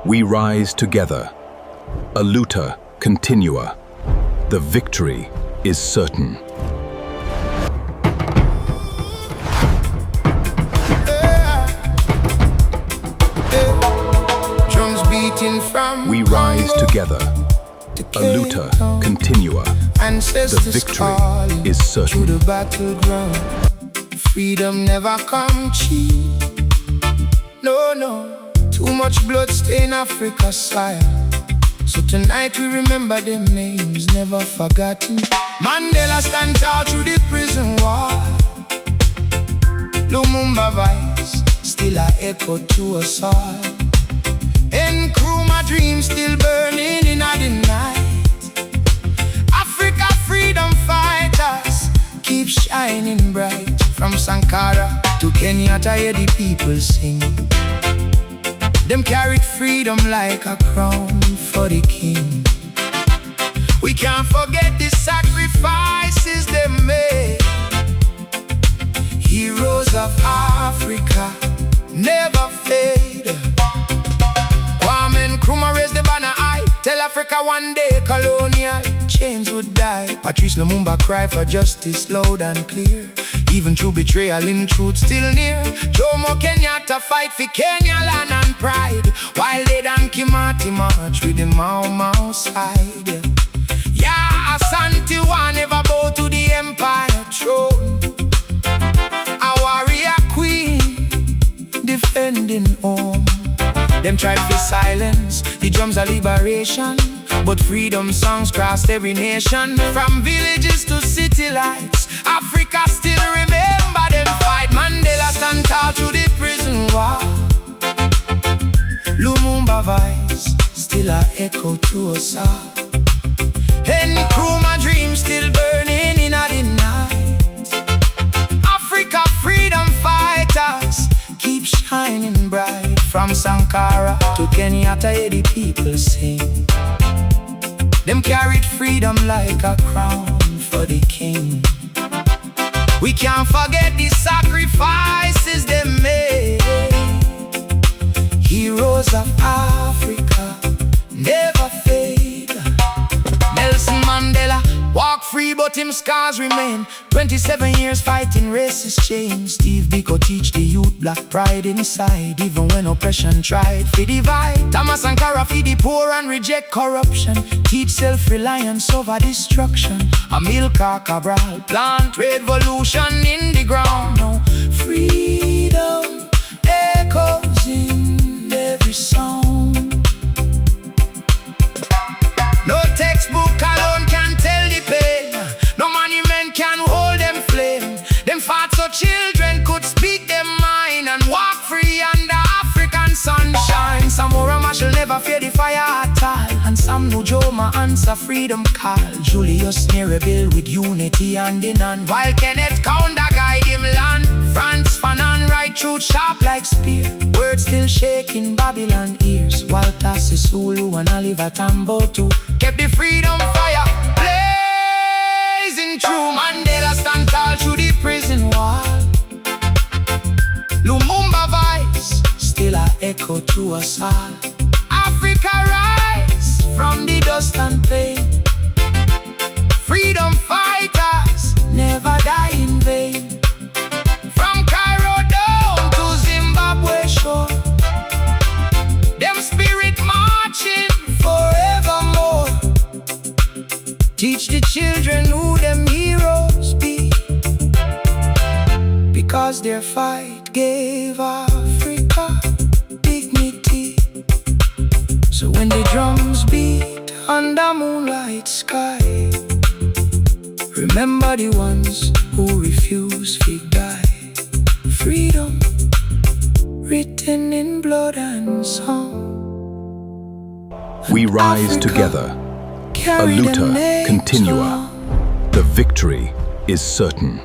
We rise together, a luta continua. The victory is certain. Drums beating from We rise together, a luta continua. The victory is certain. To the battleground. Freedom never come cheap. No, no. Too much blood stain Africa's sire. So tonight we remember them names never forgotten. Mandela stand tall through the prison wall. Lumumba vibes still a echo to us all. Nkrumah dreams still burning in the night. Africa freedom fighters keep shining bright. From Sankara to Kenyatta, hear the people sing. Them carried freedom like a crown for the king. We can't forget the sacrifices they made. Heroes of Africa never fade. Nkrumah raised the banner high. Tell Africa one day colonial chains would die. Patrice Lumumba cry for justice loud and clear. Even through betrayal, in truth still near. Jomo Kenyatta fight for Kenya land and pride, while they and Kimati march with the Mau Mau side. Yeah, Asante one never bow to the empire throne. A warrior queen defending home. Them tried to silence the drums of liberation, but freedom songs crossed every nation. From villages to city lights, Africa still remember them fight. Mandela stand tall through the prison wall. Lumumba vibes still a echo to us all. Nkrumah dreams still burning in the night. Africa freedom fighters keep shining bright. From Sankara to Kenyatta, hear the people sing. Them carried freedom like a crown for the king. We can't forget the sacrifices they made. Heroes of Africa never fade. Nelson Mandela walk free, but him scars remain. 27 years fighting racist chains. Steve Biko teach the youth black pride inside, even when oppression tried to divide. Thomas Sankara feed the poor and reject corruption. Teach self-reliance over destruction. Amilcar Cabral plant revolution in the ground. No freedom echoes in every song. No textbook alone can tell the pain. No monument can hold them flame. Them fought so children could speak their mind and walk free under African sunshine. Some Marshall never fear the fire at all, and some Nkrumah answer freedom call. Julius Nyerere with unity hand in hand, while Kenneth Kaunda guide him land. Franz Fanon right through sharp like spear. Words still shaking Babylon ears. Walter Sisulu and Oliver Tambo too kept the freedom fire blazing true. Mandela stand tall through the prison wall. Lumumba vibes still a echo to us all. Africa rise from the dust and pain. Freedom fighters never die in vain. From Cairo down to Zimbabwe shore, them spirit marching forevermore. Teach the children who them heroes be, because their fight gave Africa dignity. So when the drums beat under moonlight sky, remember the ones who refuse to die. Freedom written in blood and song. We rise together, a luta continua. The victory is certain.